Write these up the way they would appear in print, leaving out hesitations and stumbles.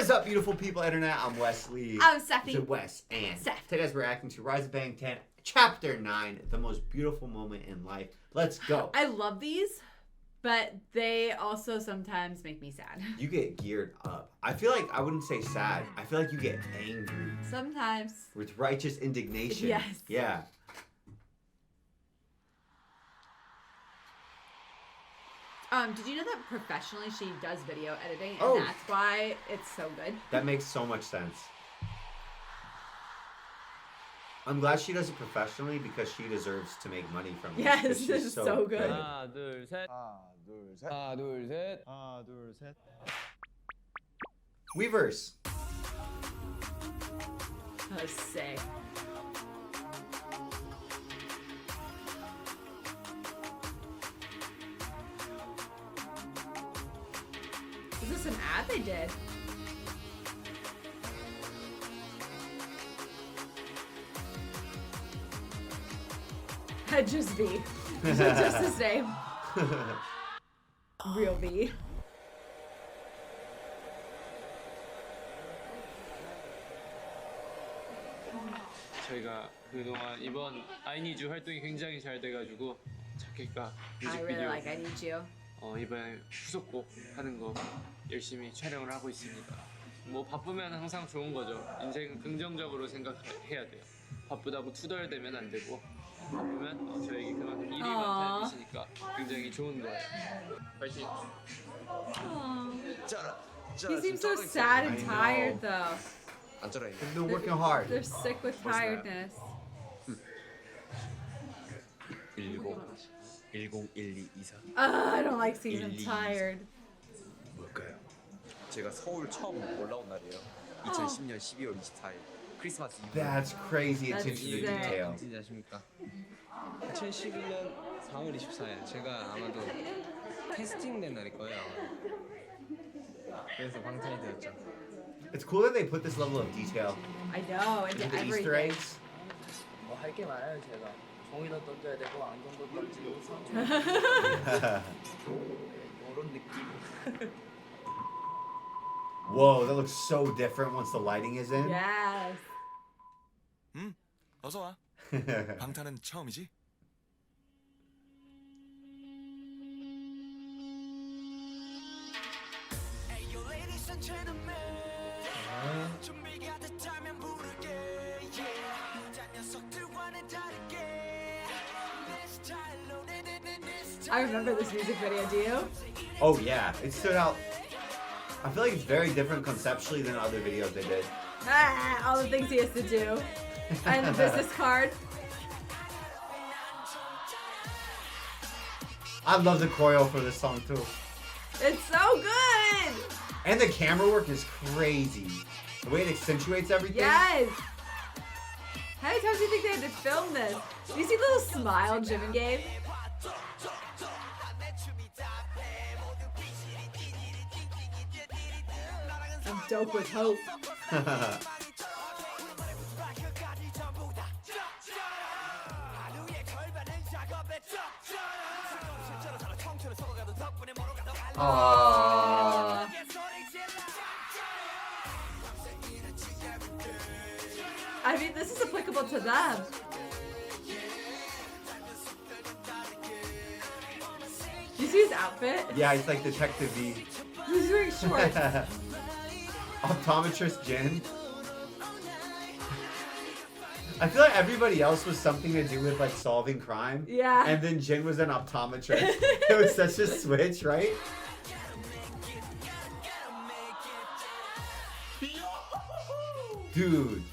is up, beautiful people internet? I'm Wesley. I'm Stephanie. It's Wes and Steph. Today's reacting to Rise of Bangtan, Chapter 9, the most beautiful moment in life. Let's go. I love these, but they also sometimes make me sad. You get geared up. I feel like I wouldn't say sad. I feel like you get angry. Sometimes. With righteous indignation. Yes. Yeah. Did you know that professionally she does video editing, and Oh. that's why it's so good? That makes so much sense. I'm glad she does it professionally because she deserves to make money from it. Yes, this is so good. 하나, 둘, 셋. 하나, 둘, 셋. 하나, 둘, 셋. 하나, 둘, 셋. Weverse. Oh, sick. Is this an ad they did? Just V. Just his name. Real V. 저희가 그동안 이번 I Need You 활동이 굉장히 잘 돼가지고 자켓과 I really 뮤직비디오 like I Need You. 이번에 후속곡 하는 거 열심히 촬영을 하고 있습니다. 뭐 바쁘면 항상 좋은 거죠. 인생은 긍정적으로 생각해야 돼요. 바쁘다고 투덜대면 안 되고 바쁘면 저에게 그만큼 일이 많다는 뜻이니까 굉장히 좋은 거예요. 파이팅! He seems so sad and tired though. They've been working hard. They're sick with tiredness. 101224 I don't like seeing them tired. 뭘까요? 제가 서울 처음 올라온 날이에요. 2010년 12월 24일 크리스마스 이브. That's crazy That's attention to sick. detail. 진짜 아십니까? 2011년 4월 24일 제가 아마도 캐스팅된 날일 거예요. 그래서 방탄이 되었죠. It's cool that they put this level of detail I know, and into the Easter everything. eggs. 할 게 많아요 제가. 종이도 던져야 되고 안경도 던지고 그런 느낌. Whoa, that looks so different once the lighting is in. Yes. 어서 와. 방탄은 처음이지? I remember this music video, do you? Oh yeah, it stood out. I feel like it's very different conceptually than other videos they did. Ah, all the things he has to do. And the business card. I love the choreo for this song too. It's so good! And the camera work is crazy. The way it accentuates everything. Yes! How many times do you think they had to film this? Do you see the little smile Jimin gave? I'm dope with hope. Aww. I mean, this is applicable to them. You see his outfit? Yeah, it's like Detective V. He's wearing shorts. Optometrist Jin. I feel like everybody else was something to do with like solving crime. Yeah. And then Jin was an optometrist. It was such a switch, right? Dude.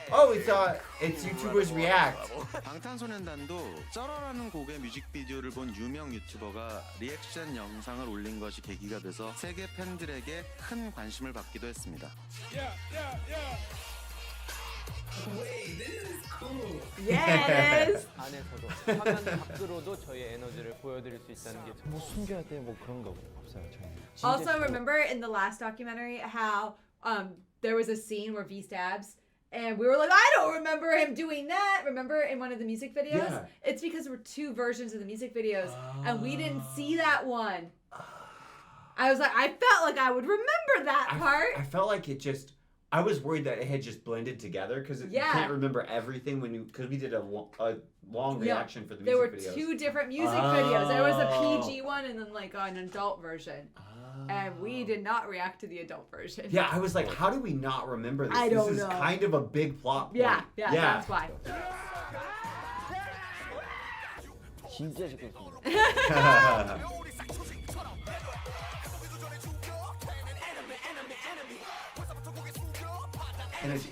Oh, it's YouTubers React. 방탄소년단도 쩔어라는 곡의 뮤직비디오를 본 유명 유튜버가 리액션 영상을 올린 것이 계기가 돼서 세계 팬들에게 큰 관심을 받기도 했습니다. Yes. 안에서도 화면 밖으로도 저희의 에너지를 보여드릴 수 있다는 게 뭐 숨겨야 돼 뭐 그런 거 없어요 저희는. Also, remember in the last documentary how there was a scene where V stabs, and we were like, I don't remember him doing that. Remember in one of the music videos? Yeah. It's because there were two versions of the music videos, and we didn't see that one. I was like, I felt like I would remember that part. I felt like it just. I was worried that it had just blended together because you can't remember everything because we did a long reaction for the music videos. There were 2 different music videos. There was a PG one and then like an adult version. And we did not react to the adult version. Yeah, I was like, how do we not remember this? I don't This is know. kind of a big plot point. Yeah, that's why. 진짜 시끄럽습니다. Energy.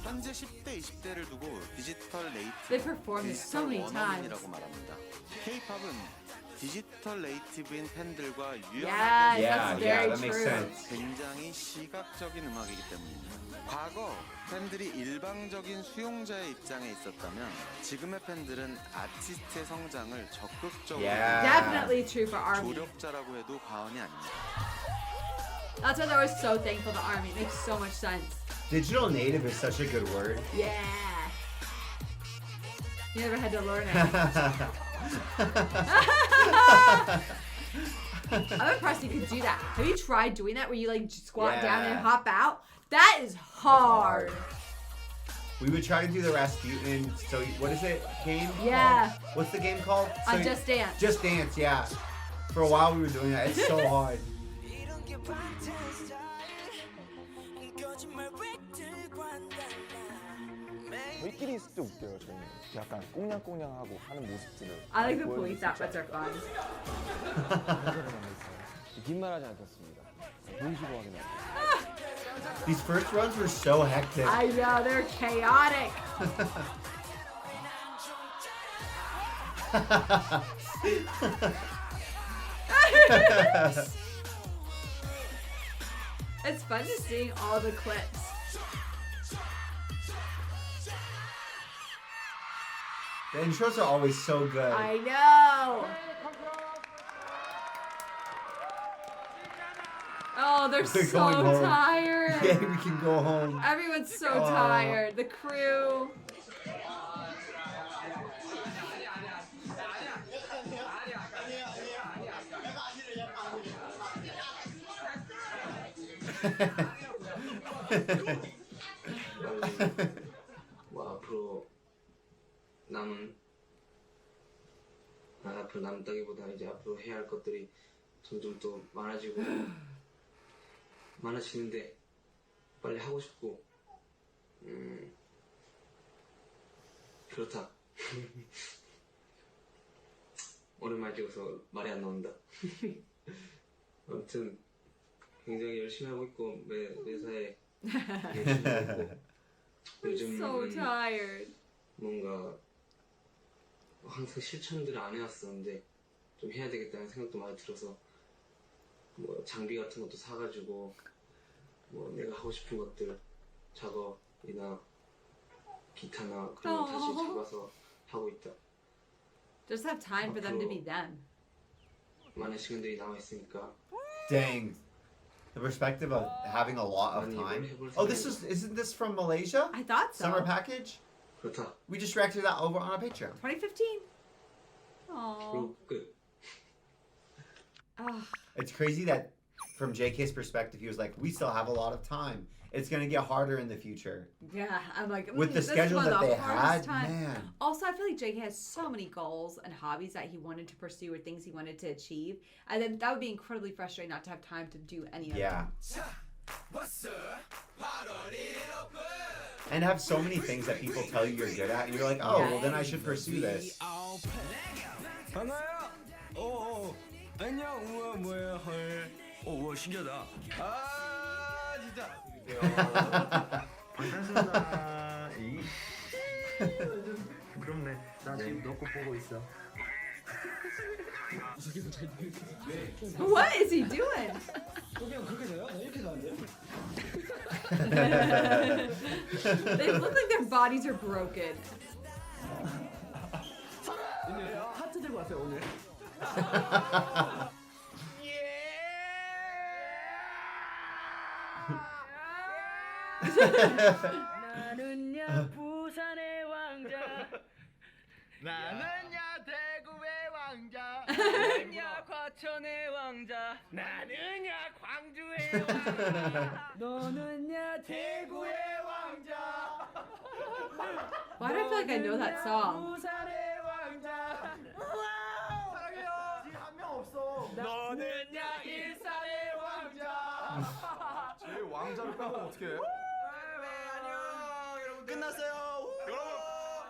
현재 10대, 20대를 두고 디지털 They performed this so many 디지털 원어민이라고 말합니다. K-팝은 디지털 네이티브인 팬들과 유연하게 that's very that makes true. sense. 굉장히 시각적인 음악이기 때문입니다. 과거 팬들이 일방적인 수용자의 입장에 있었다면 지금의 팬들은 아티스트의 성장을 적극적으로 Definitely true for ARMY. 조력자라고 해도 과언이 아닙니다. That's why they were so thankful to ARMY. It makes so much sense. Digital native is such a good word. Yeah. You never had to learn it. I'm impressed you could do that. Have you tried doing that where you like squat down and hop out? That is hard. We would try to do the Rasputin. So what is it? Game? Yeah. What's the game called? On Just Dance. Just Dance, yeah. For a while we were doing that. It's so hard. 저희끼리 있을 때 웃겨요. 저희는 약간 꽁냥꽁냥하고 하는 모습들을. I like the police outfits are fun. 긴 말하지 않겠습니다. 보이시고 확인해. These first runs were so hectic. I know, they're chaotic. It's fun just seeing all the clips. The intros are always so good. I know. Oh, they're They're so going home. tired. Yeah, we can go home. Everyone's so tired. The crew. 뭐 앞으로 남다기보다 이제 앞으로 해야 할 것들이 점점 또 많아지는데 빨리 하고 싶고 그렇다. 오랜만에 찍어서 말이 안 나온다. 아무튼 굉장히 열심히 하고 있고 매사에 열심히 하고 I'm so tired. 뭔가 항상 실천들을 안 해왔었는데 좀 해야 되겠다는 생각도 많이 들어서 뭐 장비 같은 것도 사가지고 뭐 내가 하고 싶은 것들 작업이나 기타나 그런 거 다시 잡아서 하고 있다. Just have time for them to be them. 많은 시간들이 남아 있으니까. Dang. The perspective of having a lot of time. Oh, isn't this from Malaysia? I thought so. Summer package? 그렇다. We just reacted that over on a Patreon. 2015. Oh. 끝. It's crazy that from JK's perspective, he was like, we still have a lot of time. It's going to get harder in the future. Yeah, I'm like, With the this is schedule one of that the they hardest had, times. man. Also, I feel like JK has so many goals and hobbies that he wanted to pursue or things he wanted to achieve. And then that would be incredibly frustrating not to have time to do any of them. And have so many things that people tell you you're good at. And you're like, oh, well, then I should pursue this. 반가워요. 안녕. 우와 뭐야 헐. 우와 신기하다. 아 진짜. 반갑습니다. 부끄럽네. 나 지금 너 거 보고 있어. What is he doing? 그냥 그렇게 돼요? 나 이렇게 사는데. They look like their bodies are broken. 하트 들고 왔어요 오늘. 나는야 부산의 왕자 나는야 대구의 왕자. 나는야 과천의 왕자. 나는야 광주의 왕자. 너는야 대구의 왕자. Why do I feel like I know that song? 부산의 왕자. 사랑해요. 지금 한 명 없어. 너는야 일산의 왕자. 제 왕자를 빼면 어떡해? 끝났어요. 여러분,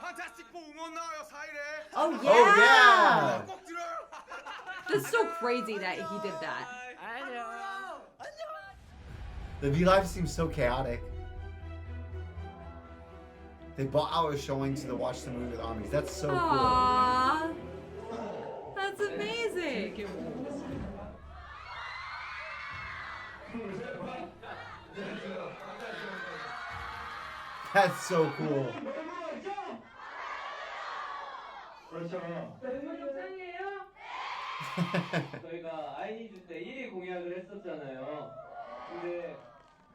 판타스틱 4 음원 나와요 4일에. Oh Oh yeah. 꼭 들어요. That's so crazy that he did that. 안녕. The V Live seems so chaotic. They bought out a showing to watch the movie with armies. That's so cool. Aww. That's amazing. That's so cool. 저희가 아이니즈 때 1위 공약을 했었잖아요. 근데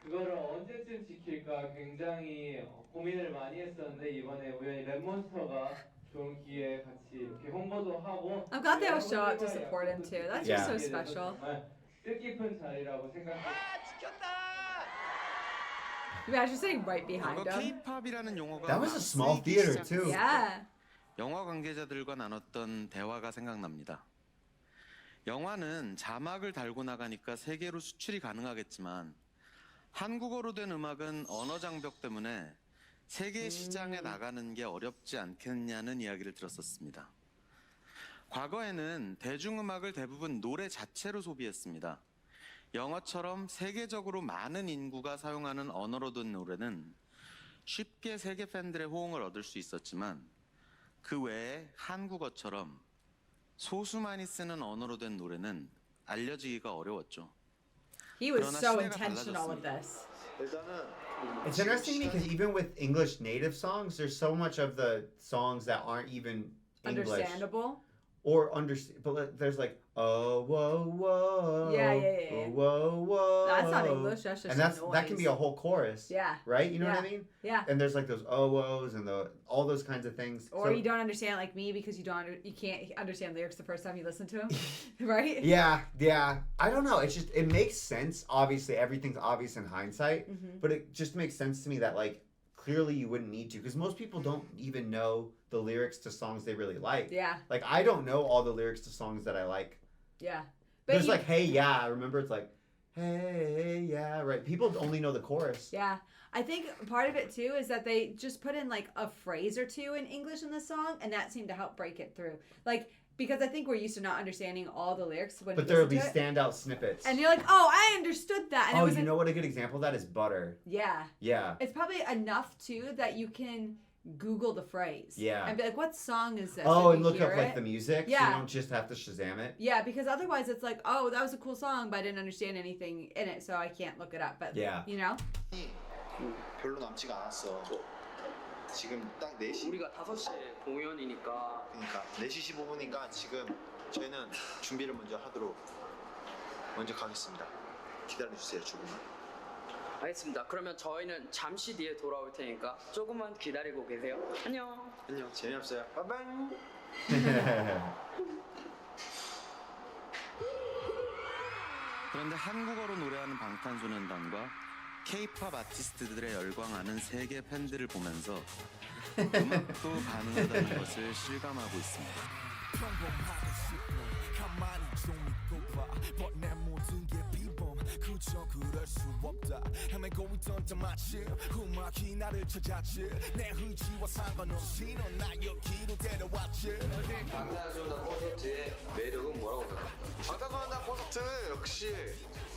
그거를 언제쯤 지킬까 굉장히 고민을 많이 했었는데 이번에 우연히 랩몬스터가 좋은 기회에 같이 이렇게 홍보도 하고 I'm glad they all show up to support him too. That's just so Yeah. special. 정말 뜻깊은 자리라고 생각해요. Imagine sitting right 과거 behind him. K-팝이라는 용어가 That was a 막 small 쓰이기 theater, too. 시작했을 때 Yeah. 영화 관계자들과 나눴던 대화가 생각납니다. 영화는 자막을 달고 나가니까 세계로 수출이 가능하겠지만 한국어로 된 음악은 언어 장벽 때문에 세계 시장에 나가는 게 어렵지 않겠냐는 이야기를 들었었습니다. 과거에는 대중음악을 대부분 노래 자체로 소비했습니다. 영어처럼 세계적으로 많은 인구가 사용하는 언어로 된 노래는 쉽게 세계 팬들의 호응을 얻을 수 있었지만 그 외에 한국어처럼 소수만이 쓰는 언어로 된 노래는 알려지기가 어려웠죠. He was 그러나 so 시대가 intentional with 달라졌습니다. this. It's interesting because even with English native songs, there's so much of the songs that aren't even English Understandable. or but there's like oh whoa whoa Yeah. oh, whoa whoa. That's not English. That's just and that can noise. be a whole chorus. Yeah. Right? You know what I Yeah. mean? Yeah. And there's like those oh whoas and all those kinds of things. Or So- you don't understand like me because you can't understand lyrics the first time you listen to him, right? Yeah. I don't know. It's just it makes sense. Obviously, everything's obvious in hindsight, Mhm. but it just makes sense to me that like clearly you wouldn't need to because most people don't even know the lyrics to songs they really like. Yeah. Like I don't know all the lyrics to songs that I like. Yeah. There's you- like hey yeah, remember it's like hey yeah, right? People only know the chorus. Yeah. I think part of it too is that they just put in like a phrase or two in English in the song, and that seemed to help break it through. Like because I think we're used to not understanding all the lyrics when But you there'll listen be to it. standout snippets. And you're like, oh, I understood that. And it Oh, wasn't, you know what a good example of that is Butter. Yeah. Yeah. It's probably enough too that you can Google the phrase. Yeah. And be like, what song is this? Oh, If and you look up hear like it. the music. So Yeah. you don't just have to Shazam it. Yeah, because otherwise it's like, oh, that was a cool song, but I didn't understand anything in it, so I can't look it up. But Yeah. you know? 별로 남지가 않았어. 지금 딱 4시. 우리가 5시에 공연이니까. 그러니까 4시 15분인가 지금 저희는 준비를 먼저 가겠습니다. 기다려주세요, 조금만. 알겠습니다. 그러면 저희는 잠시 뒤에 돌아올 테니까 조금만 기다리고 계세요. 안녕. 안녕, 재미없어요. 바이바이. 그런데 한국어로 노래하는 방탄소년단과 K-팝 아티스트들의 열광하는 세계 팬들을 보면서 음악도 가능하다는 것을 실감하고 있습니다. 가만히 좀 있고 봐. 내 모든 게 비범 그저 그럴 수 없다. 헤매고 있던 때 마침 음악이 나를 찾았지. 내 의지와 상관없이 넌 나 여기로 데려왔지. 방탄소년단 콘서트의 매력은 뭐라고 생각해? 방탄소년단 콘서트 역시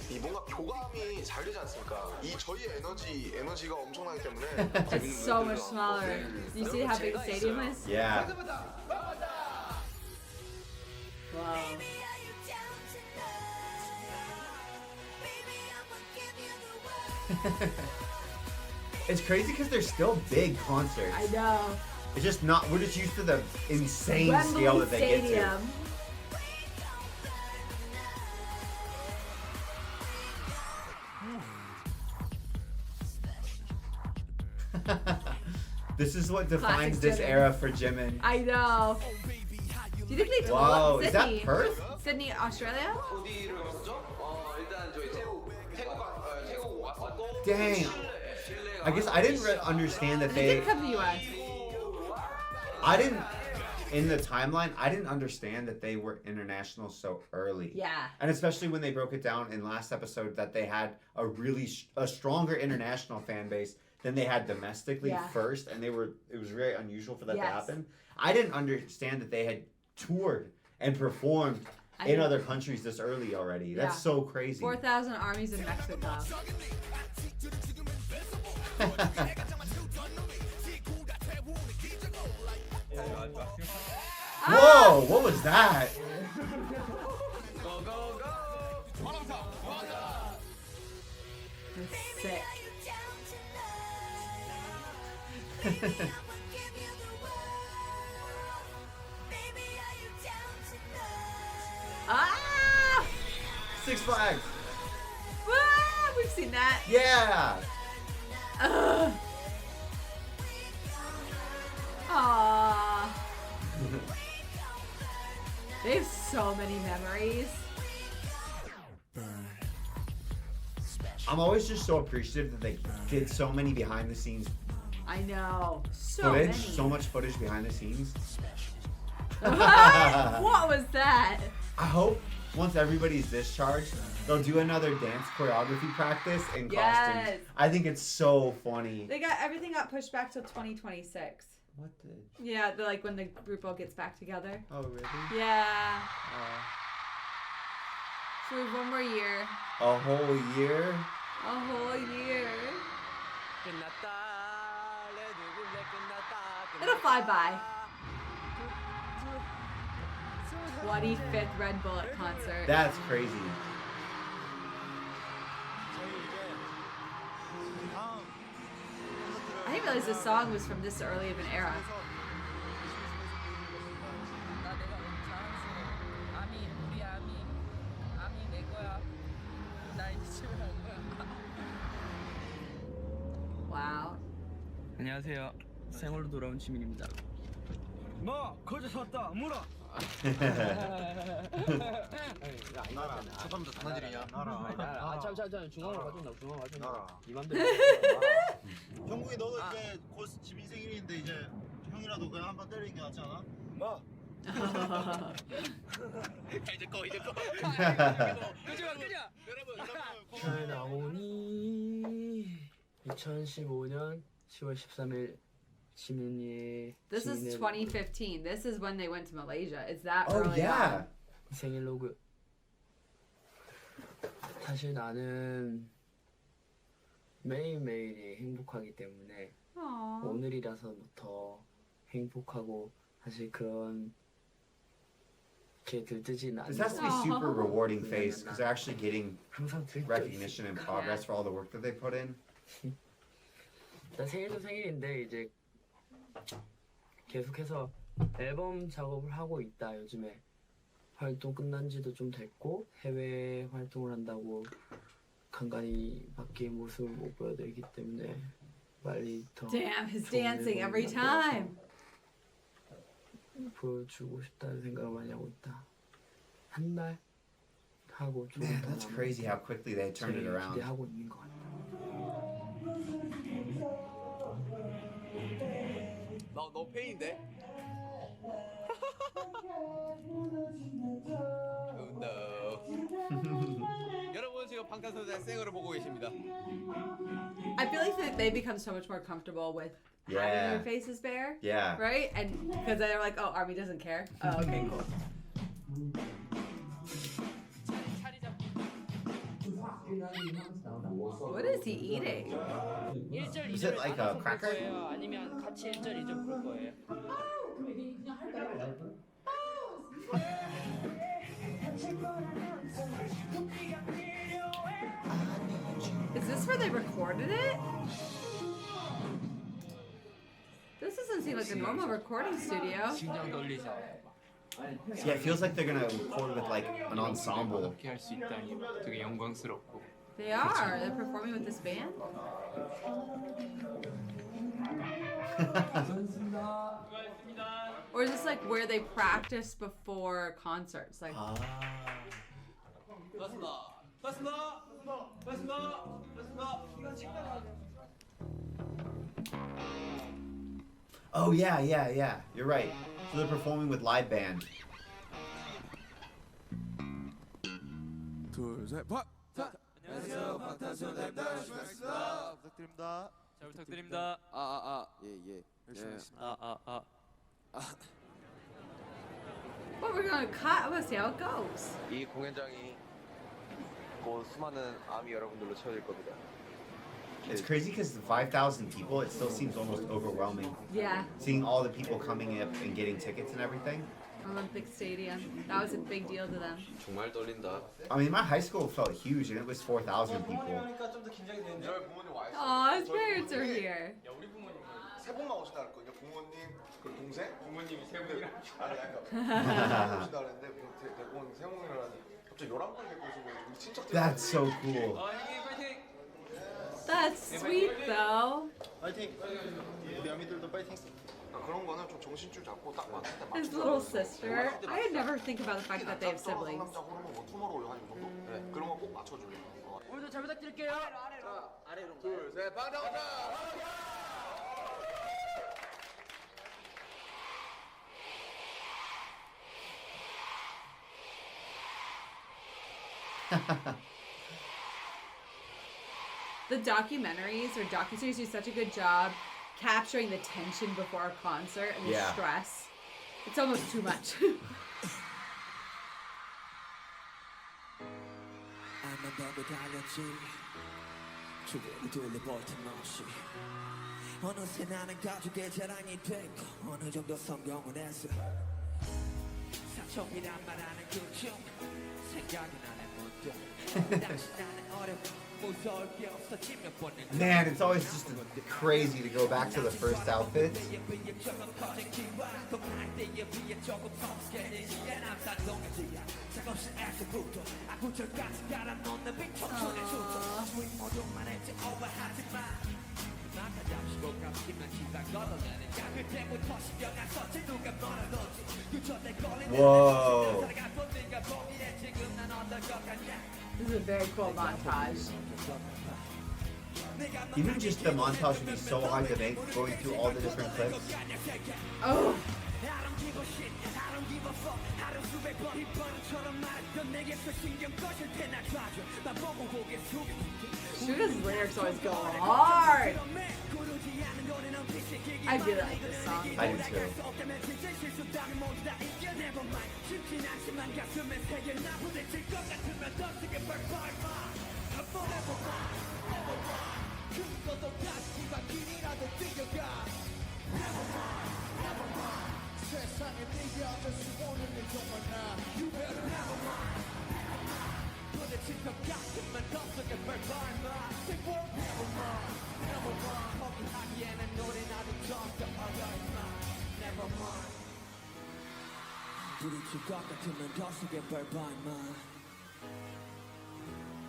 이 뭔가 교감이 잘 되지 않습니까? 이 저희의 에너지가 엄청나기 때문에 It's so much smaller. You see how big the stadium is? Yeah. Wow. It's crazy because they're still big concerts. I know. It's just not. We're just used to the insane Wembley scale that they Stadium. get to. This is what defines Classic this Jimin. era for Jimin. I know. Do you think they told Whoa, Sydney? is that Perth? Sydney, Australia? 어디를 갔었죠? 일단 저희 태국 왔었고. Dang. I guess I didn't understand that They they. did come to the US. I didn't. In the timeline, I didn't understand that they were international so early. Yeah. And especially when they broke it down in last episode that they had a really a stronger international fan base than they had domestically first, and it was very unusual for that to happen. I didn't understand that they had toured and performed in other countries this early already. That's so crazy. 4,000 armies in Mexico. Whoa, what was that? That's sick. Ah! Six Flags. Ah! We've seen that. Yeah. Aww. They have so many memories. I'm always just so appreciative that they did so many behind the scenes I know. So footage, many. so much footage behind the scenes. What was that? I hope once everybody's discharged, they'll do another dance choreography practice in costumes. I think it's so funny. They got everything got pushed back till 2026. What the? Yeah, like when the group all gets back together. Oh, really? Yeah. So we have one more year. A whole year? A whole year. It'll fly by. 25th Red Bullet concert. That's crazy. I didn't realize this song was from this early of an era. Wow. 안녕하세요. 생얼로 돌아온 지민입니다. 뭐 거기서 왔다 물어. 나라. 초반부터 단어질이냐? 나라. 잠 중앙으로 가준다. 중앙으로 가준다. 이 맘대로. 형국이 너도 이제 곧 지민 생일인데 이제 형이라도 그냥 한번 때리는 게 낫지 않아? 뭐? 이제 꺼. 끄지 잘 나오니 2015년 10월 13일 지민이의 This is 2015. This is when they went to Malaysia. Is that Oh, early yeah. on? 생일 로그. 사실 나는 매일매일이 행복하기 때문에 Aww. 오늘이라서 더 행복하고 사실 그런 게 들뜨진 않는. This has to be super rewarding phase because they're actually getting 항상 들떠 recognition and progress for all the work that they put in. 나 생일도 생일인데 이제 계속해서 앨범 작업을 하고 있다. 요즘에 활동 끝난 지도 좀 됐고 해외 활동을 한다고 간간히 밖의 모습을 못 보여드리기 때문에 빨리 더 Damn, his 좋은 dancing 앨범을 every time. 보여주고 싶다는 생각을 많이 하고 있다. 한 달 하고 조금 Man, 더 that's 남았는데 crazy how quickly they turned it 제일 around. 기대하고 있는 것 같아. 너 페인데? 여러분 지금 방탄소년단 생얼을 보고 계십니다. I feel like that they become so much more comfortable with having their faces bare. Yeah. Right? And because they're like, oh, Army doesn't care. Oh, okay, cool. What is he eating? 1절, Is it like a cracker? 아니면 같이 1절, 2절 부를 거예요? Is this where they recorded it? This doesn't seem like a normal recording studio. 심장 떨리죠? Yeah, it feels like they're gonna record with like an ensemble. 이렇게 할 수 있다니 되게 영광스럽고. They are. They're performing with this band. Or is this like where they practice before concerts? Like. Oh yeah. You're right. So they're performing with live band. 둘셋 안녕하세요 방탄소년단입니다. 부탁드립니다. 잘 부탁드립니다. 예. 열심히 하겠습니다. Well, we're gonna cut. We'll see how it goes. 이 공연장이 곧 수많은 아미 여러분들로 채워질 겁니다. It's crazy because 5,000 people, it still seems almost overwhelming. Yeah. Seeing all the people coming up and getting tickets and everything. Olympic Stadium. That was a big deal to them. 정말 떨린다. I mean, my high school felt huge and it was 4,000 people. 좀더 긴장이 되는데. 저희 부모님 와 있어요. Oh, his parents are here. 야 우리 부모님 세 분만 오신다 그랬거든요. 부모님 그리고 동생. 부모님이 세 분이랑 아니 오신다 그랬는데 대본 세 명이라니 갑자기 11분 데리고 오신 거예요. 우리 친척들. That's so cool. That's sweet though. 파이팅. 우리 아미들도 파이팅. 그런 거는 좀 정신줄 잡고 딱 맞출 때 His little sister. I would never think about the fact that they have siblings. 남자 호르몬 뭐 투모로우 한 정도. 네. 그런 거 꼭 맞춰줘요. 오늘도 잘 부탁드릴게요. 아래로. 둘, 셋, 방탄. The documentaries or docuseries do such a good job capturing the tension before a concert and the stress. It's almost too much. 어느새 나는 가족의 자랑이 됐고 어느 정도 성공을 했어. 사촌이란 말하는 그중 생각이 나네 문득. 당시 나는 어렵고 무서울 게 없어지면 보는. Man, it's always just crazy to go back to the first outfits. Whoa. This is a very cool montage. Even just the montage would be so hard to make, going through all the different clips. Oh. Suga's lyrics always go hard. I really like this song. I do too.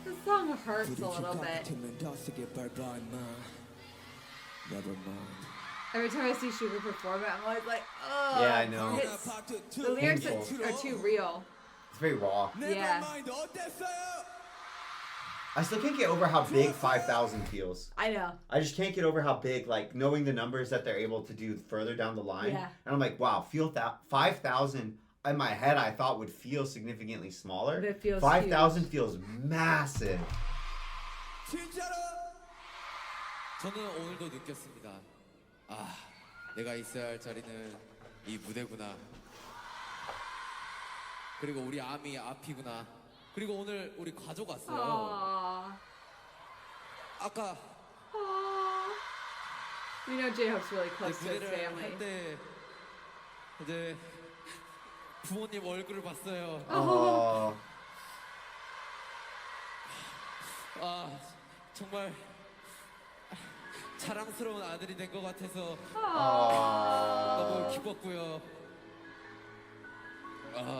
This song hurts a little bit. Every time I see Sugar perform it, I'm always like, oh. Yeah, I know. The lyrics Painful. are too real. It's very raw. Yeah. I still can't get over how big 5,000 feels. I know. I just can't get over how big, like, knowing the numbers that they're able to do further down the line. Yeah. And I'm like, wow, 5,000 in my head I thought would feel significantly smaller. But it feels 5,000 feels massive. 저는 오늘도 느꼈습니다. 아, 내가 있어야 할 자리는 이 무대구나. 그리고 우리 아미 앞이구나. 그리고 오늘 우리 가족 왔어요. 아까 We know J-Hope's really close to his 무대를 family. 할 때 이제 부모님 얼굴을 봤어요. 아, 정말 자랑스러운 아들이 된 것 같아서 너무 기뻤고요.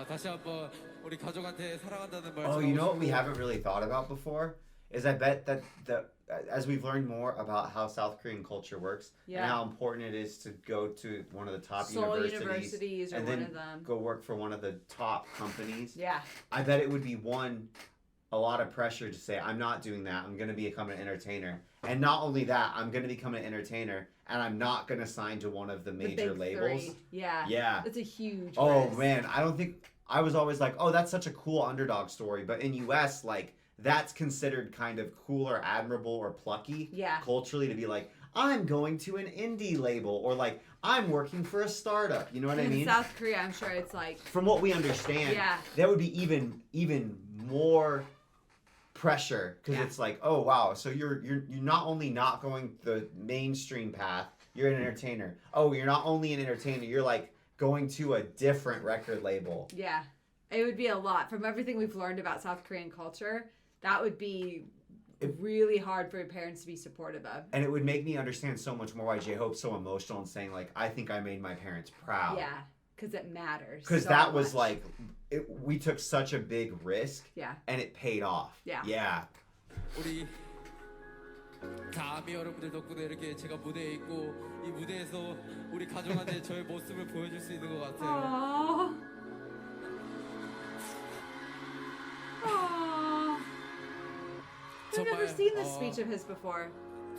다시 한번 우리 가족한테 사랑한다는 말. Oh, you know what we haven't really thought about before? is I bet that as we've learned more about how South Korean culture works and how important it is to go to one of the top universities or and one then of them. go work for one of the top companies. Yeah. I bet it would be a lot of pressure to say, I'm not doing that. I'm going to become an entertainer. And not only that, I'm going to become an entertainer and I'm not going to sign to one of the major big labels. Three. Yeah. Yeah. That's a huge risk. Man, I was always like, oh, that's such a cool underdog story. But in US, like, that's considered kind of cool or admirable or plucky culturally to be like, I'm going to an indie label or like, I'm working for a startup. You know what I mean? In South Korea, I'm sure it's like... From what we understand, that would be even more pressure because it's like, oh wow, so you're not only not going the mainstream path, you're an entertainer. Oh, you're not only an entertainer, you're like going to a different record label. Yeah, it would be a lot. From everything we've learned about South Korean culture, that would be really hard for your parents to be supportive of. And it would make me understand so much more why J-Hope's so emotional and saying like, I think I made my parents proud. Yeah, because it matters. Because that was like, we took such a big risk. Yeah. And it paid off. Yeah. Yeah. 우리 다 아미 여러분들 덕분에 이렇게 제가 무대에 있고 이 무대에서 우리 가족한테 저의 모습을 보여줄 수 있는 것 같아요. I've never seen this speech of his before.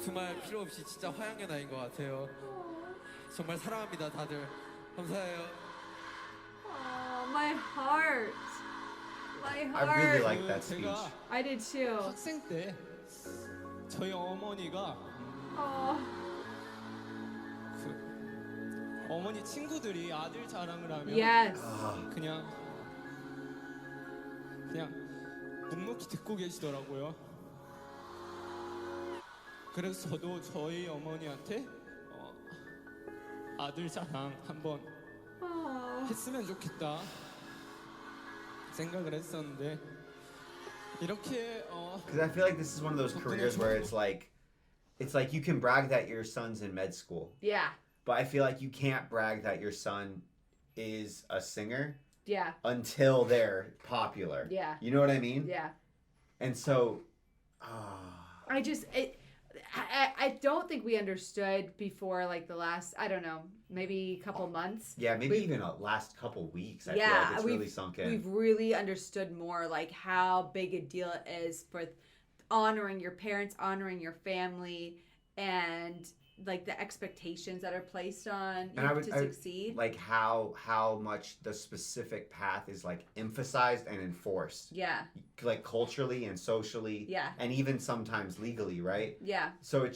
정말 필요 없이 진짜 화양의 나이인 것 같아요. 정말 사랑합니다, 다들. 감사해요. Oh, my heart. My heart. I really like that speech. I did too. 학생 때 저희 어머니가 그 어머니 친구들이 아들 자랑을 하면 그냥 묵묵히 듣고 계시더라고요. 그래서 저도 저희 어머니한테 아들 자랑 한번 했으면 좋겠다 생각을 했었는데 이렇게 Because I feel like this is one of those careers where it's like you can brag that your son's in med school. Yeah. But I feel like you can't brag that your son is a singer. Yeah. Until they're popular. Yeah. You know what I mean? Yeah. And so, I don't think we understood before, like the last, I don't know, maybe a couple months. Yeah, maybe even a last couple weeks. I feel like it's really sunk in. We've really understood more, like how big a deal it is for honoring your parents, honoring your family, and like the expectations that are placed on you to succeed. Like how much the specific path is like emphasized and enforced. Yeah. Like culturally and socially. Yeah. And even sometimes legally, right? Yeah. So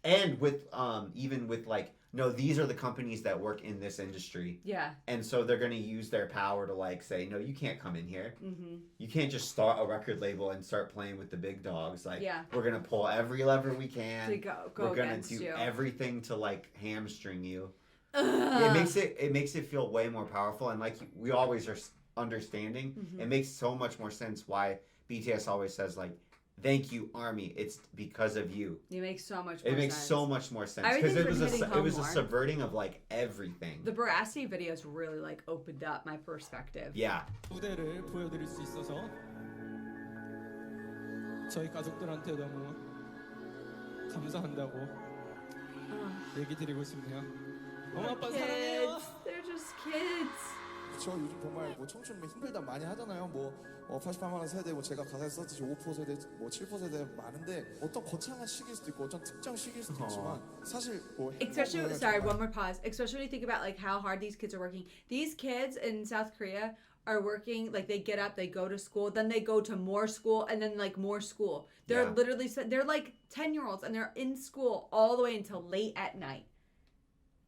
and with even with like, no, these are the companies that work in this industry. Yeah. And so they're going to use their power to like say, no, you can't come in here. Mm-hmm. You can't just start a record label and start playing with the big dogs. Like, we're going to pull every lever we can. To go we're going to do you. everything to like hamstring you. It makes it feel way more powerful. And like we always are understanding, it makes so much more sense why BTS always says like, thank you, Army. It's because of you. It makes so much more sense. It makes so much more sense. Because it was a subverting of like everything. The veracity videos really like opened up my perspective. Yeah. 무대를 보여드릴 수 있어서 저희 가족들한테 너무 감사한다고 얘기 드리고 싶네요. 엄마 아빠 사랑해요. They're just kids. 저 요즘 정말 뭐 청춘 힘들다 많이 하잖아요. 뭐 88만 원 세대, 뭐 제가 가사에 썼듯이 5% 세대, 뭐 7% 세대 많은데 어떤 거창한 시기일 수도 있고 어떤 특정 시기일 수도 있지만 사실 뭐 especially one more pause. Especially when you think about like how hard these kids are working. These kids in South Korea are working like they get up, they go to school, then they go to more school, and then like more school. They're literally they're like 10-year-olds and they're in school all the way until late at night.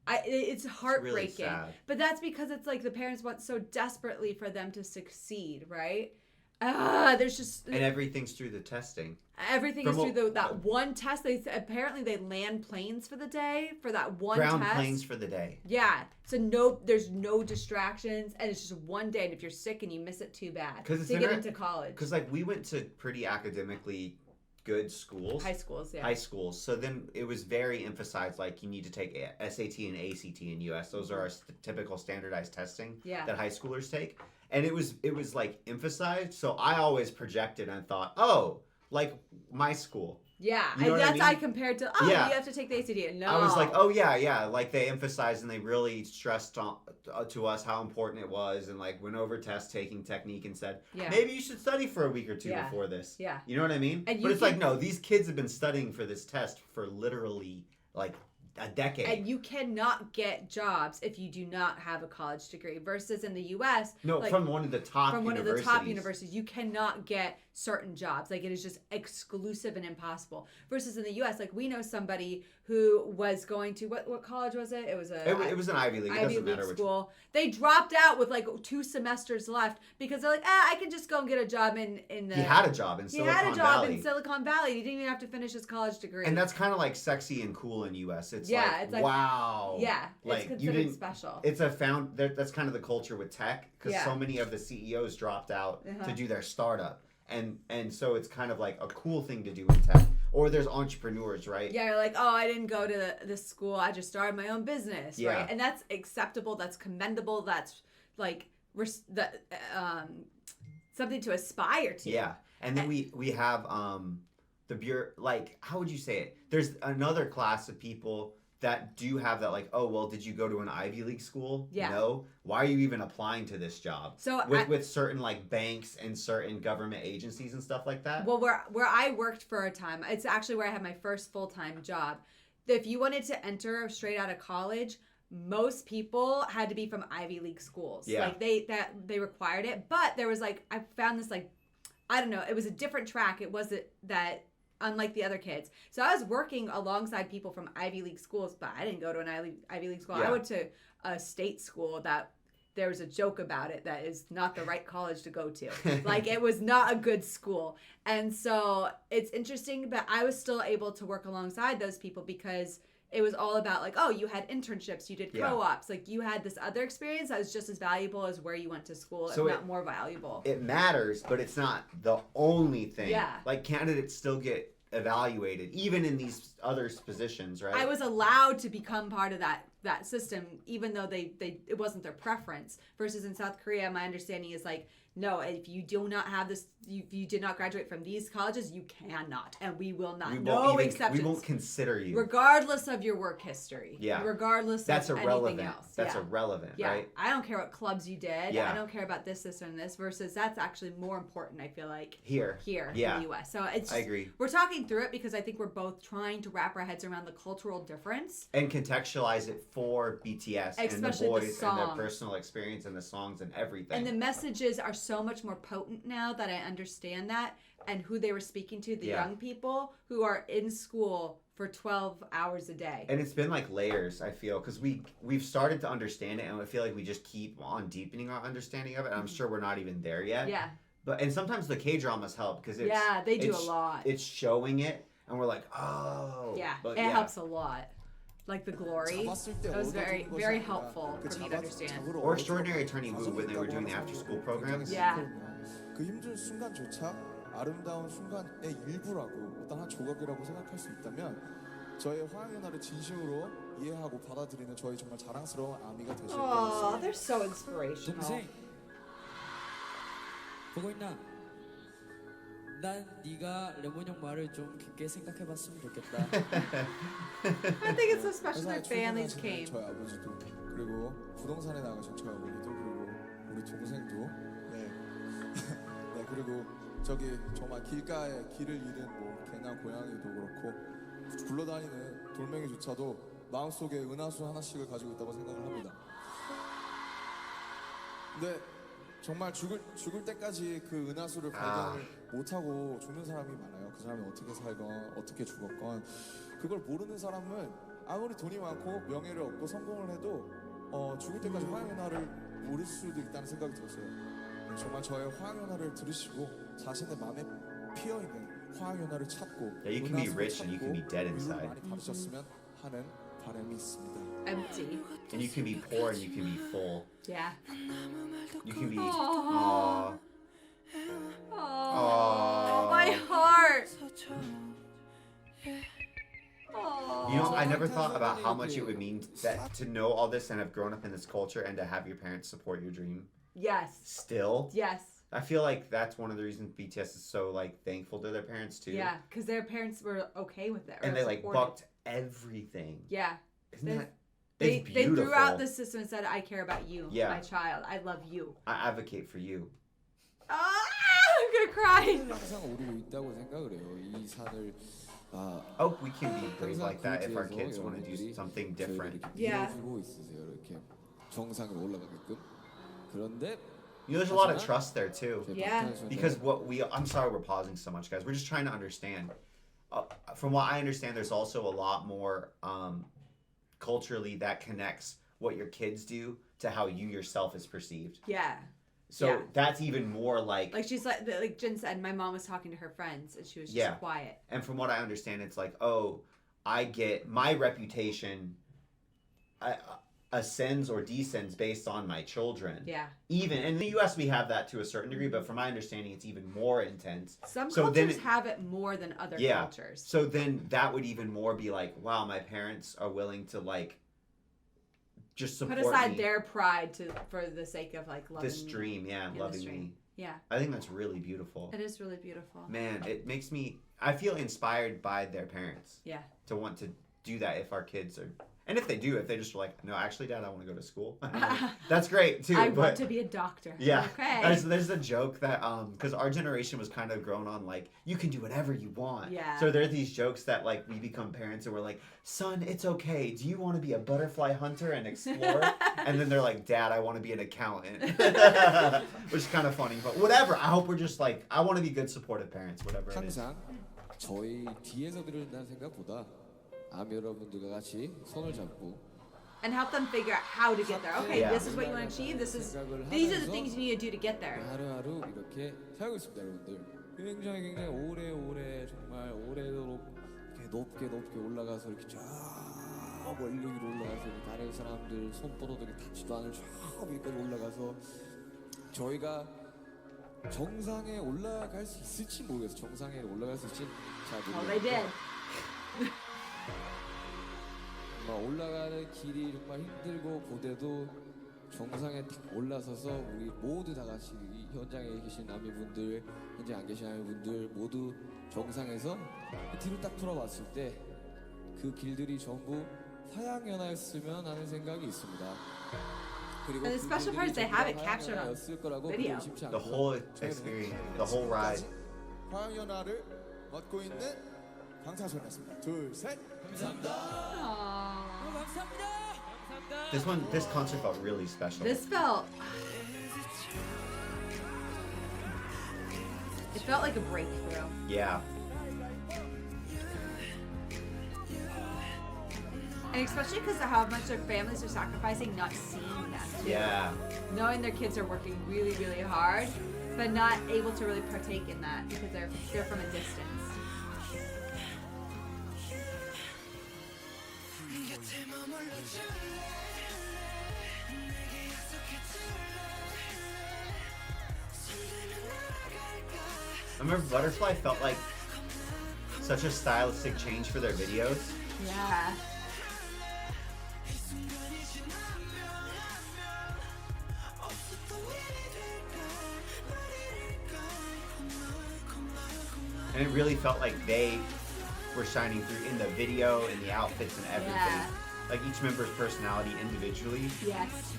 It's heartbreaking, it's really sad. But that's because it's like the parents want so desperately for them to succeed, right? There's just and everything's through the testing. Everything is through that one test. Apparently they land planes for the day for that one ground test. planes for the day. Yeah, so there's no distractions, and it's just one day. And if you're sick and you miss it, too bad. To get into college. Because like we went to pretty academically good schools. High schools, yeah. High schools. So then it was very emphasized like you need to take SAT and ACT in US. Those are our typical standardized testing that high schoolers take. And it was like emphasized. So I always projected and thought, oh, like my school. Yeah, You know and what I that's I mean? compared to you have to take the ACT. No, I was like, oh yeah, like they emphasized and they really stressed on, to us how important it was, and like went over test taking technique and said, maybe you should study for a week or two before this. Yeah, you know what I mean? And but it's like, no, these kids have been studying for this test for literally like a decade. And you cannot get jobs if you do not have a college degree. Versus in the U.S., no, like, from one of the top universities, you cannot get certain jobs. Like it is just exclusive and impossible. Versus in the U.S., like we know somebody who was going to what college was it? It was it was an Ivy League. It doesn't matter which school. They dropped out with like 2 semesters left because they're like, I can just go and get a job in the. He had a job in Silicon Valley. In Silicon Valley. He didn't even have to finish his college degree. And that's kind of like sexy and cool in U.S. It's it's like wow. Yeah, like it's considered special. It's that's kind of the culture with tech because so many of the CEOs dropped out to do their startup. And so it's kind of like a cool thing to do in tech. Or there's entrepreneurs, right? Yeah, you're like, oh, I didn't go to this school. I just started my own business, right? And that's acceptable. That's commendable. That's like something to aspire to. Yeah, and then we have the bureau. Like, how would you say it? There's another class of people that do have that, like, oh, well, did you go to an Ivy League school? Yeah. No. Why are you even applying to this job? So with certain like banks and certain government agencies and stuff like that. Well, where I worked for a time, it's actually where I had my first full-time job. If you wanted to enter straight out of college, most people had to be from Ivy League schools. Yeah. Like they required it, but there was like I found this like I don't know, it was a different track. It wasn't that unlike the other kids. So I was working alongside people from Ivy League schools, but I didn't go to an Ivy League school. Yeah. I went to a state school that there was a joke about it that is not the right college to go to. Like it was not a good school. And so it's interesting, but I was still able to work alongside those people because it was all about like, oh, you had internships, you did co-ops, like you had this other experience that was just as valuable as where you went to school, so if not more valuable. It matters, but it's not the only thing. Yeah. Like candidates still get evaluated, even in these other positions, right? I was allowed to become part of that system, even though they it wasn't their preference. Versus in South Korea, my understanding is like, no, if you do not have this, you did not graduate from these colleges, you cannot, and we will not. Acceptance. We won't consider you, regardless of your work history. Yeah, regardless of anything else. That's irrelevant, right? I don't care what clubs you did. Yeah. I don't care about this, and this. Versus that's actually more important. I feel like here in the U.S. So it's. I agree. We're talking through it because I think we're both trying to wrap our heads around the cultural difference and contextualize it for BTS especially and the boys and their personal experience and the songs and everything. And the messages are so much more potent now that I understand that and who they were speaking to, the young people who are in school for 12 hours a day. And it's been like layers, I feel, because we've started to understand it, and I feel like we just keep on deepening our understanding of it. And I'm sure we're not even there yet. Yeah. And sometimes the K-dramas help because it's they do a lot. It's showing it, and we're like, oh. Yeah, it helps a lot. Like the glory, that was very, very helpful for me to understand. Or Extraordinary Attorney Woo when they were doing the after-school programs. Yeah. 그 힘든 순간조차 아름다운 순간의 일부라고 어떤 한 조각이라고 생각할 수 있다면 저의 화양연화를 진심으로 이해하고 받아들이는 저희 정말 자랑스러운 아미가 되실 것 같습니다. Oh, they're so inspirational. 동생 보고 있나? 난 네가 레몬 형 말을 좀 깊게 생각해봤으면 좋겠다. I think it's so special that families came. 저희 아버지도 그리고 부동산에 나가신 저희 어머니도 그리고 우리 동생도 네 그리고 저기 정말 길가에 길을 잃은 뭐 개나 고양이도 그렇고 굴러다니는 돌멩이조차도 마음속에 은하수 하나씩을 가지고 있다고 생각을 합니다. 근데 정말 죽을 때까지 그 은하수를 발견을 못하고 죽는 사람이 많아요. 그 사람이 어떻게 살건 어떻게 죽었건 그걸 모르는 사람은 아무리 돈이 많고 명예를 얻고 성공을 해도 죽을 때까지 화양연화를 모를 수도 있다는 생각이 들었어요. 정말 저의 화양연화를 들으시고 자신의 마음에 피어있는 화양연화를 찾고 you can be rich and you can be dead inside. 많이 받으셨으면 하는 바람이 있습니다. Empty. And you can be poor and you can be full. Yeah. You can be. Aww. Aww. Oh, my heart. You know, I never thought about how much it would mean to know all this and have grown up in this culture and to have your parents support your dream. Yes. Still. Yes. I feel like that's one of the reasons BTS is so like thankful to their parents too. Yeah, because their parents were okay with it. And they like bucked everything. Yeah. Isn't that? They It's beautiful. threw out the system and said, "I care about you, Yeah. my child. I love you." I advocate for you. I'm gonna cry. 항상 오르고 있다고 생각을 해요. 이 산을 Oh, we can be brave like that if our kids want to do something different. Yeah. 밀어주고 있으세요. 이렇게 정상으로 올라가게끔. 그런데 You know, there's a lot of trust there too. Yeah. Because I'm sorry we're pausing so much, guys. We're just trying to understand. From what I understand, there's also a lot more culturally that connects what your kids do to how you yourself is perceived. Yeah. So that's even more like she's like Jen said, my mom was talking to her friends and she was just quiet. And from what I understand, it's like, oh, I get my reputation ascends or descends based on my children. Yeah. Even in the US we have that to a certain degree, but from my understanding it's even more intense. Some cultures have it more than other cultures. So then that would even more be like, wow, my parents are willing to like just support put aside me. their pride for the sake of like loving this dream, loving me. Yeah. I think that's really beautiful. It is really beautiful. Man, it makes me I feel inspired by their parents. Yeah. To want to do that if our kids are and if they do, if they just like, no, actually, Dad, I want to go to school. That's great too. I want to be a doctor. Yeah. Okay. There's a joke that because our generation was kind of grown on like you can do whatever you want. Yeah. So there are these jokes that like we become parents and we're like, son, it's okay. Do you want to be a butterfly hunter and explore? And then they're like, Dad, I want to be an accountant, which is kind of funny. But whatever. I hope we're just like I want to be good supportive parents. Whatever it is. 항상 저희 뒤에서 들어준다는 생각보다 여러분들과 같이 손을 잡고 and help them figure out how to get there. Okay, this is what you want to achieve. These are the things you need to do to get there. 하루하루 이렇게 살고 있습니다, 여러분들. 굉장히 오래 정말 오래도록 이렇게 높게 올라가서 이렇게 쫙 멀리 위로 올라가서 다른 사람들 손바닥이 닿지도 않을 쫙 위까지 올라가서 저희가 정상에 올라갈 수 있을지 모르겠어요. 정상에 올라갈 수 있을지 잘 모르겠어요. Oh, they did. 올라가는 길이 정말 힘들고 고대도 정상에 딱 올라서서 우리 모두 다 같이 이 현장에 계신 남이분들, 현재 안 계신 남이분들 모두 정상에서 뒤로 딱 돌아봤을 때 그 길들이 전부 화양연화였으면 하는 생각이 있습니다. 그리고 And the special part is they have it captured on video. The whole experience, the whole ride. 화양연화를 맡고 있는 방탄소년단입니다. 둘, 셋. 감사합니다. 감사합니다. This concert felt really special. It felt like a breakthrough. Yeah. And especially because of how much their families are sacrificing, not seeing that. Too. Yeah. Knowing their kids are working really, really hard, but not able to really partake in that because they're from a distance. I remember Butterfly felt like such a stylistic change for their videos. Yeah. And it really felt like they were shining through in the video, in the outfits and everything. Yeah. Like each member's personality individually. Yes.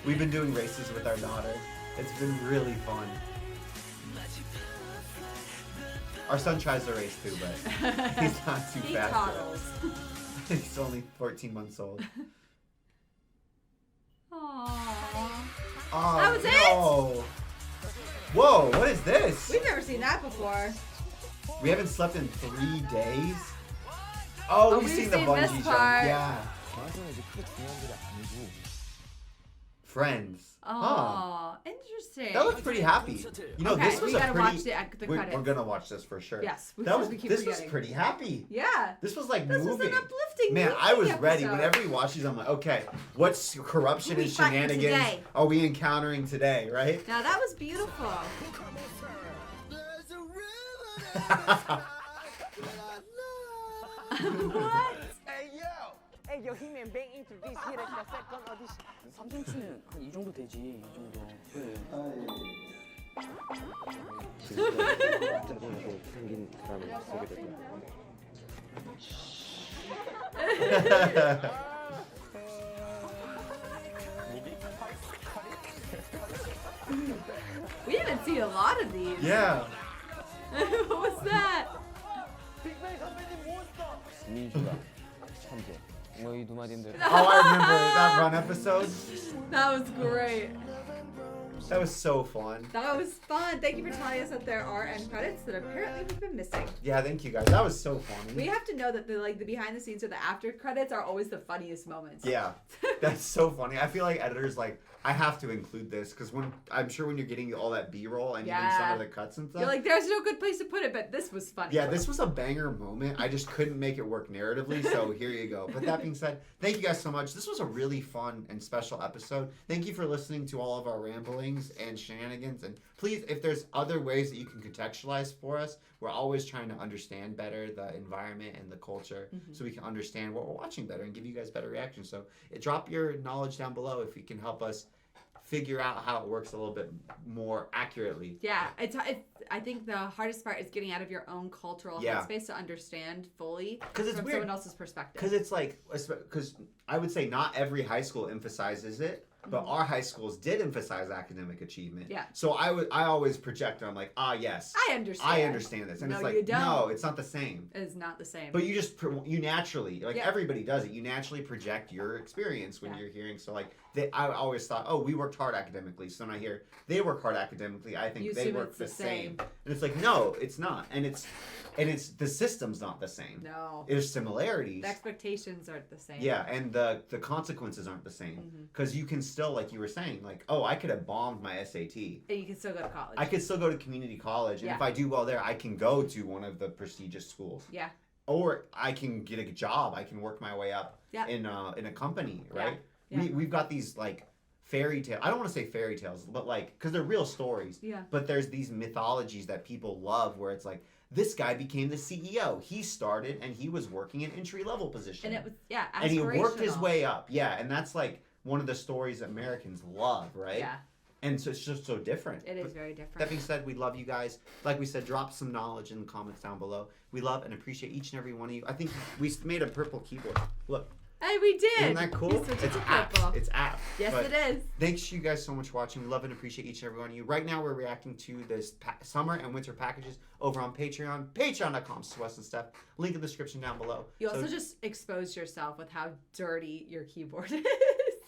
We've been doing races with our daughter. It's been really fun. Our son tries to race too, but he's not too he fast. Toddles. He's only 14 months old. Aww. Oh, That was no. Whoa, what is this? We've never seen that before. We haven't slept in 3 days. Oh, we've seen the bungee jump. part. Yeah. Friends. Oh, interesting. That looks pretty happy. You know, Okay, this was we a gotta pretty. watch the we're credits. gonna watch this for sure. Yes, that was. we keep This was forgetting. pretty happy. Yeah. This was like This was moving. an uplifting Man, movie I was ready. episode. Whenever we watch these, I'm like, okay, what's corruption Who and we fighting shenanigans today? are we encountering today? Right? Now that was beautiful. What? Hey yo! 3cm는 한 이 정도 되지. 이 정도. 그래. 생긴 사람을 보게 되더라고요. We haven't seen a lot of these. Yeah. What was that? 민수가 천재. 뭐이 두 마디인데. Oh, I remember that run episode. That was great. That was so fun. That was fun. Thank you for telling us that there are end credits that apparently we've been missing. Yeah, thank you guys. That was so funny. We have to know that the behind the scenes or the after credits are always the funniest moments. Yeah, that's so funny. I feel like editors I have to include this because I'm sure when you're getting all that B-roll and even some of the cuts and stuff, you're like, there's no good place to put it, but this was funny. Yeah, this was a banger moment. I just couldn't make it work narratively, so here you go. But that being said, thank you guys so much. This was a really fun and special episode. Thank you for listening to all of our ramblings and shenanigans. And please, if there's other ways that you can contextualize for us, we're always trying to understand better the environment and the culture so we can understand what we're watching better and give you guys better reactions. So drop your knowledge down below if you can help us figure out how it works a little bit more accurately. Yeah, I think the hardest part is getting out of your own cultural headspace to understand fully from weird. Someone else's perspective. Because I would say not every high school emphasizes it, but our high schools did emphasize academic achievement. Yeah. So I always project. I'm like, yes, I understand. I understand this, and no, it's like, you don't. no, it's not the same. It's not the same. But you naturally, everybody does it. You naturally project your experience when you're hearing. So I always thought, we worked hard academically. So when I hear they work hard academically, I think they work the same. And it's like, no, it's not. And it's the system's not the same. No. There's similarities. The expectations aren't the same. Yeah, and the consequences aren't the same. Because you can still, like you were saying, I could have bombed my SAT. And you can still go to college. I could still go to community college. And if I do well there, I can go to one of the prestigious schools. Yeah. Or I can get a job. I can work my way up in a company, right? Yeah. We've got these, fairy tales. I don't want to say fairy tales, but, because they're real stories. Yeah. But there's these mythologies that people love where it's like, this guy became the CEO. He started and he was working an entry-level position. And it was, aspirational. And he worked his way up. Yeah, and that's, one of the stories Americans love, right? Yeah. And so it's just so different. It is very different. That being said, we love you guys. Like we said, drop some knowledge in the comments down below. We love and appreciate each and every one of you. I think we made a purple keyboard. Look. Hey, we did. Isn't that cool? It's apt. It's apt. Yes, but it is. Thanks you guys so much for watching. We love and appreciate each and every one of you. Right now, we're reacting to this summer and winter packages over on Patreon. Patreon.com/Wes and Steph. Link in the description down below. You also just exposed yourself with how dirty your keyboard is.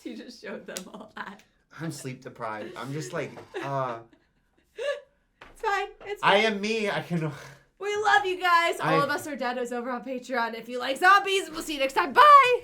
You just showed them all that. I'm sleep deprived. I'm just like, It's fine. It's fine. I am me. I can. We love you guys. All of us are dead. Is over on Patreon. If you like zombies, we'll see you next time. Bye.